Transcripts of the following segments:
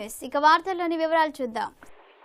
News ఇక వార్తల్లోని వివరాలు చూద్దాం.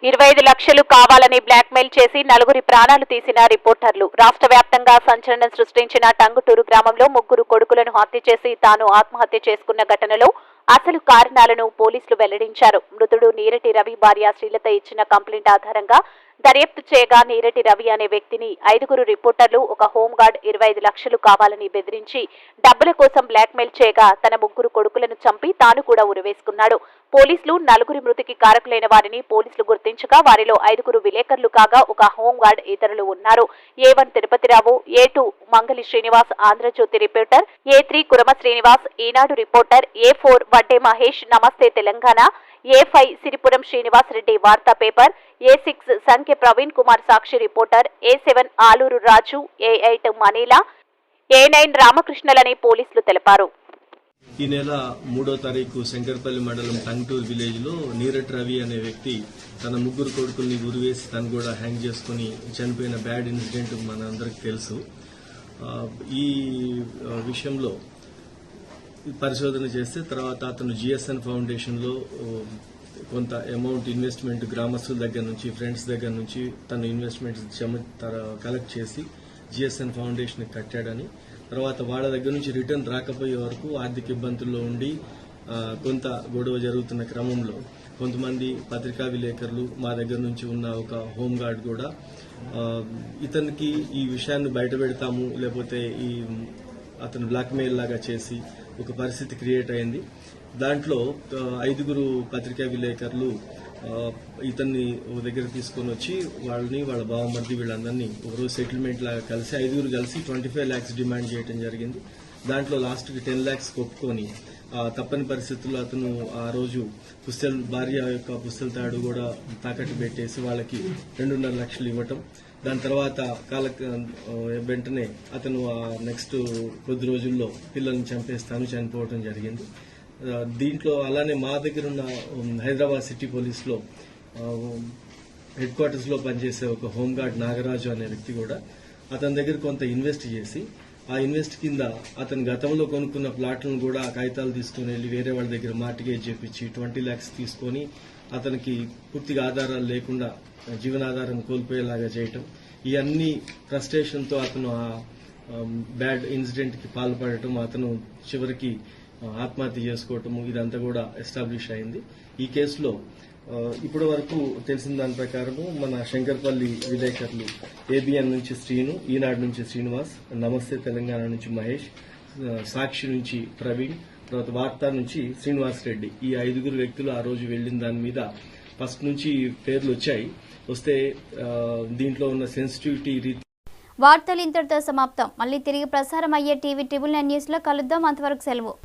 25 లక్షలు కావాలని బ్లాక్మెయిల్ చేసి నలుగురి ప్రాణాలు తీసిన రిపోర్టర్లు. రాష్ట్ర వ్యాప్తంగా సంచలనం సృష్టించిన టంగుటూరు గ్రామంలో ముగ్గురు కొడుకులను హత్య చేసి తాను ఆత్మహత్య చేసుకున్న ఘటనలో అసలు కారణాలను పోలీసులు వెల్లడించారు. మృతుడు నీరటి రవి భార్య శ్రీలత ఇచ్చిన కంప్లైంట్ ఆధారంగా దర్యాప్తు చేయగా నీరటి రవి అనే వ్యక్తిని 5 రిపోర్టర్లు ఒక హోంగార్డ్ 25 లక్షలు కావాలని బెదిరించి డబ్బుల కోసం బ్లాక్మెయిల్ చేయగా తన 3 కొడుకులను చంపి తాను కూడా ఉరివేసుకున్నాడు. పోలీసులు 4 మృతికి కారకులైన వారిని పోలీసులు గుర్తించగా వారిలో 5 విలేకరులు కాగా ఒక హోంగార్డ్ ఇతరులు ఉన్నారు. A1 తిరుపతిరావు, A2 మంగలి శ్రీనివాస్ ఆంధ్రజ్యోతి రిపోర్టర్, A3 కురమ శ్రీనివాస్ ఈనాడు రిపోర్టర్, A4 వడ్డే మహేష్ నమస్తే తెలంగాణ, A5 సిరిపురం శ్రీనివాస్ రెడ్డి వార్తా పేపర్, A6 సంఖ్య ప్రవీణ్ కుమార్ సాక్షి రిపోర్టర్, A7 ఆలూరు రాజు, A8 మనీలా, A9 రామకృష్ణలని పోలీసులు తెలిపారు. ఈ నెల 3వ తారీఖు శంకర్పల్లి మండలం టంగుటూరు విలేజ్ లో నీరటి రవి అనే వ్యక్తి తన 3 కొడుకుల్ని ఉరివేసి తను కూడా హ్యాంగ్ చేసుకుని చనిపోయిన బ్యాడ్ ఇన్సిడెంట్ మన అందరికి తెలుసు. ఈ విషయంలో పరిశోధన చేస్తే తర్వాత అతను GSN ఫౌండేషన్ లో కొంత అమౌంట్ ఇన్వెస్ట్మెంట్ గ్రామస్తుల దగ్గర నుంచి ఫ్రెండ్స్ దగ్గర నుంచి తన ఇన్వెస్ట్మెంట్ కలెక్ట్ చేసి GSN ఫౌండేషన్ కట్టాడని, తర్వాత వాళ్ళ దగ్గర నుంచి రిటర్న్ రాకపోయే వరకు ఆర్థిక ఇబ్బందుల్లో ఉండి కొంత గొడవ జరుగుతున్న క్రమంలో కొంతమంది పత్రికా విలేకరులు మా దగ్గర నుంచి ఉన్న ఒక హోంగార్డ్ కూడా ఇతనికి ఈ విషయాన్ని బయట పెడతాము లేకపోతే ఈ అతను బ్లాక్మెయిల్ లాగా చేసి ఒక పరిస్థితి క్రియేట్ అయింది. దాంట్లో 5 పత్రికా విలేకరులు ఇతన్ని దగ్గర తీసుకుని వచ్చి వాళ్ళని వాళ్ళ బావమర్ది వీళ్ళందరినీ ఒకరోజు సెటిల్మెంట్ లాగా కలిసి 5 కలిసి 25 lakhs డిమాండ్ చేయడం జరిగింది. దాంట్లో లాస్ట్కి 10 lakhs ఒప్పుకొని తప్పని పరిస్థితుల్లో అతను ఆ రోజు భార్య యొక్క పుస్తల తాడు కూడా తాకట్టు పెట్టేసి వాళ్ళకి 2.5 లక్షలు ఇవ్వటం. దాని తర్వాత వెంటనే అతను నెక్స్ట్ కొద్ది రోజుల్లో పిల్లల్ని చనిపోవటం జరిగింది. దీంట్లో అలానే మా దగ్గర ఉన్న హైదరాబాద్ సిటీ పోలీస్ లో హెడ్ క్వార్టర్స్ లో పనిచేసే ఒక హోంగార్డ్ నాగరాజు అనే వ్యక్తి కూడా అతని దగ్గర కొంత ఇన్వెస్ట్ చేసి ఆ ఇన్వెస్ట్ కింద అతను గతంలో కొనుక్కున్న ప్లాట్లను కూడా ఆ కాగితాలు తీసుకుని వెళ్లి వేరే వాళ్ళ దగ్గర మార్టిగేజ్ చేపించి 20 lakhs తీసుకొని అతనికి పూర్తిగా ఆధారాలు లేకుండా జీవనాధారం కోల్పోయేలాగా చేయటం, ఈ అన్ని ఫ్రస్ట్రేషన్ తో అతను ఆ బ్యాడ్ ఇన్సిడెంట్ కి పాల్పడటం, అతను చివరికి ఆత్మహత్య చేసుకోవటము ఇదంతా కూడా ఎస్టాబ్లిష్ అయింది. ఈ కేసులో ఇప్పటి వరకు తెలిసిన దాని ప్రకారము మన శంకర్పల్లి విలేకరులు ABN నుంచి శ్రీను, ఈనాడు నుంచి శ్రీనివాస్, నమస్తే తెలంగాణ నుంచి మహేష్, సాక్షి నుంచి ప్రవీణ్, తర్వాత వార్తా నుంచి శ్రీనివాస్ రెడ్డి, ఈ 5 వ్యక్తులు ఆ రోజు వెళ్లిన దాని మీద ఫస్ట్ నుంచి పేర్లు వచ్చాయి. వస్తే దీంట్లో ఉన్న సెన్సిటివిటీ రీతి వార్తలు ఇంతటితో సమాప్తం. మళ్ళీ తిరిగి ప్రసారం అయ్యే TV 999 న్యూస్ లో కలుద్దాం. అంతవరకు సెలవు.